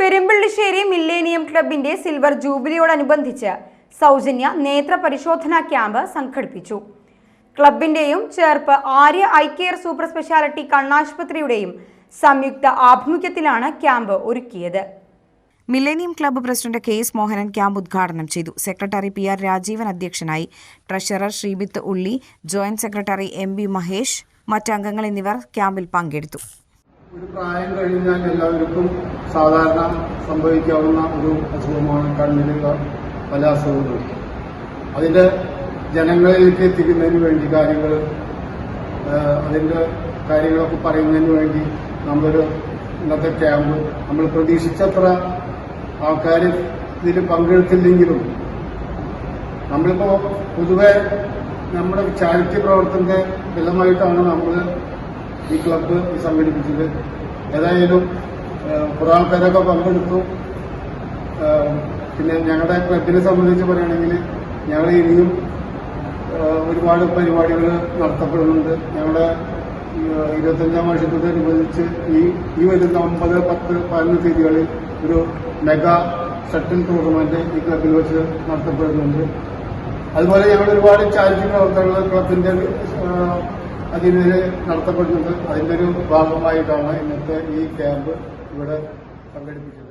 Perumpallissery millennium ക്ലബിന്റെ silver ജൂബിലിയോടനുബന്ധിച്ച് സൗജന്യ നേത്ര പരിശോധനാ ക്യാമ്പ് സംഘടിപ്പിച്ചു. ക്ലബിന്റെയും Cherpu Arya eye care super speciality കണ്ണാശുപത്രിയുടെയും സംയുക്ത ആഭിമുഖ്യത്തിലാണ് ക്യാമ്പ് ഒരുക്കിയത്. Millennium club president KS Mohanan camp ഉദ്ഘാടനം ചെയ്തു. സെക്രട്ടറി PR രാജീവൻ അധ്യക്ഷനായി. Treasurer Sreebith Ulli, joint secretary MB Mahesh, മറ്റംഗങ്ങൾ എന്നിവർ ക്യാമ്പിൽ പങ്കെടുത്തു. ഒരു പ്രായം കഴിഞ്ഞാൽ എല്ലാവർക്കും സാധാരണ സംഭവിക്കാവുന്ന ഒരു അസുഖമാണ് കണ്ണിലുള്ള പല അസുഖങ്ങളും. അതിൻ്റെ ജനങ്ങളിലേക്ക് എത്തിക്കുന്നതിന് വേണ്ടി അതിൻ്റെ കാര്യങ്ങളൊക്കെ പറയുന്നതിന് വേണ്ടി നമ്മളൊരു ഇന്നത്തെ ക്യാമ്പ് നമ്മൾ പ്രതീക്ഷിച്ചത്ര ആൾക്കാർ ഇതിൽ പങ്കെടുത്തില്ലെങ്കിലും നമ്മളിപ്പോൾ പൊതുവെ നമ്മുടെ ചാരിറ്റി പ്രവർത്തനത്തിന്റെ ഫലമായിട്ടാണ് നമ്മൾ ഈ ക്ലബ്ബ് സംഘടിപ്പിച്ചത്. ഏതായാലും കുറേ ആൾക്കാരൊക്കെ പങ്കെടുത്തു. പിന്നെ ഞങ്ങളുടെ ക്ലബിനെ സംബന്ധിച്ച് പറയുകയാണെങ്കിൽ ഞങ്ങൾ ഇനിയും ഒരുപാട് പരിപാടികൾ നടത്തപ്പെടുന്നുണ്ട്. ഞങ്ങളുടെ 25ാം വർഷത്തോടനുബന്ധിച്ച് ഈ വരുന്ന 9, 10, 11 തീയതികളിൽ ഒരു മെഗാ ഷട്ടിൽ ടൂർണമെന്റ് ഈ ക്ലബിൽ വെച്ച് നടത്തപ്പെടുന്നുണ്ട്. അതുപോലെ ഞങ്ങൾ ഒരുപാട് ചാരിറ്റി പ്രവർത്തനങ്ങൾ ക്ലബിന്റെ അതിനെതിരെ നടത്തപ്പെടുന്നുണ്ട്. അതിന്റെ ഒരു ഭാഗമായിട്ടാണ് ഇന്നത്തെ ഈ ക്യാമ്പ് ഇവിടെ സംഘടിപ്പിച്ചത്.